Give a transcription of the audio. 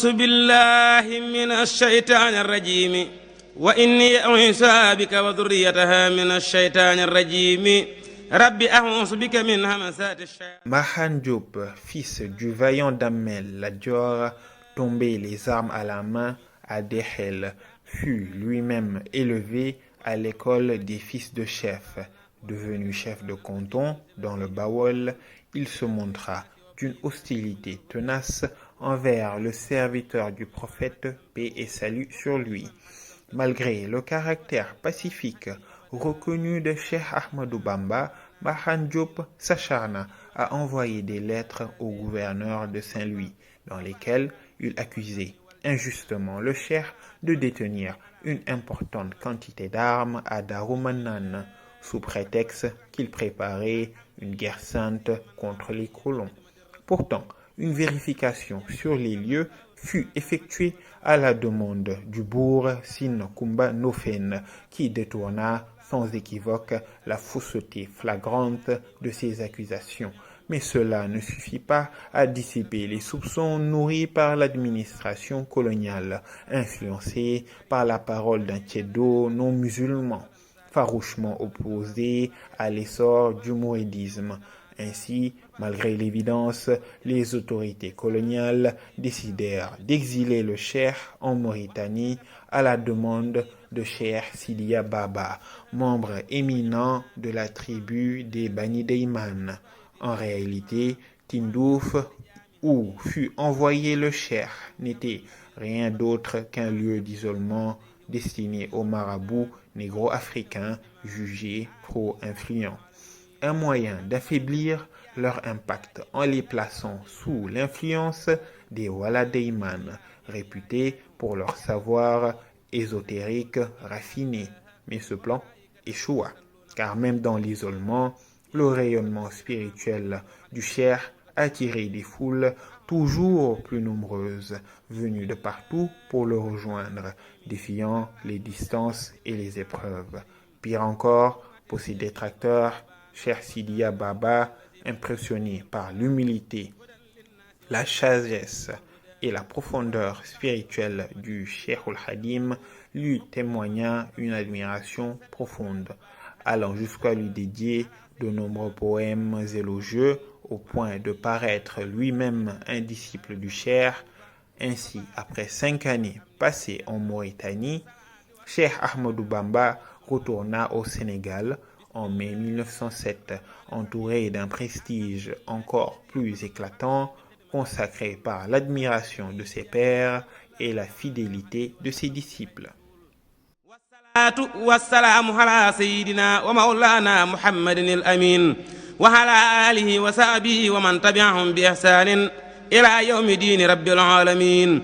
أعوذ بالله من الشيطان الرجيم وإني أعيذها بك وذريتها من الشيطان الرجيم رب أعوذ بك من همزات الشياطين. Mahan Diop, fils du vaillant Damel Lat Dior, tombé les armes à la main à Dahel, fut lui-même élevé à l'école des fils de chef. Devenu chef de canton dans le Bawol, il se montra d'une hostilité tenace envers le serviteur du prophète, paix et salut sur lui. Malgré le caractère pacifique reconnu de Cheikh Ahmadou Bamba, Mahan Diop s'acharna à envoyer des lettres au gouverneur de Saint-Louis, dans lesquelles il accusait injustement le cheikh de détenir une importante quantité d'armes à Darumanan, sous prétexte qu'il préparait une guerre sainte contre les colons. Pourtant, une vérification sur les lieux fut effectuée à la demande du bourg Sine Kumba Nofène, qui détourna sans équivoque la fausseté flagrante de ces accusations. Mais cela ne suffit pas à dissiper les soupçons nourris par l'administration coloniale, influencée par la parole d'un ceddo non musulman, farouchement opposé à l'essor du mouridisme. Ainsi, malgré l'évidence, les autorités coloniales décidèrent d'exiler le cheikh en Mauritanie à la demande de Cheikh Sidiya Baba, membre éminent de la tribu des Bani Deyman. En réalité, Tindouf, où fut envoyé le cheikh, n'était rien d'autre qu'un lieu d'isolement destiné aux marabouts négro-africains jugés trop influents. Un moyen d'affaiblir leur impact en les plaçant sous l'influence des Waladeyman, réputés pour leur savoir ésotérique raffiné. Mais ce plan échoua, car même dans l'isolement, le rayonnement spirituel du cheikh attirait des foules toujours plus nombreuses, venues de partout pour le rejoindre, défiant les distances et les épreuves. Pire encore, pour ses détracteurs, Cheikh Sidiya Baba, impressionné par l'humilité, la sagesse et la profondeur spirituelle du Cheikhul Khadim, lui témoigna une admiration profonde, allant jusqu'à lui dédier de nombreux poèmes élogieux au point de paraître lui-même un disciple du Cheikh. Ainsi, après 5 années passées en Mauritanie, Cheikh Ahmadou Bamba retourna au Sénégal en mai 1907, entouré d'un prestige encore plus éclatant, consacré par l'admiration de ses pairs et la fidélité de ses disciples. والسلام على سيدنا ومولانا محمد الأمين وعلى آله وصحبه ومن تبعهم بإحسان إلى يوم دين رب العالمين.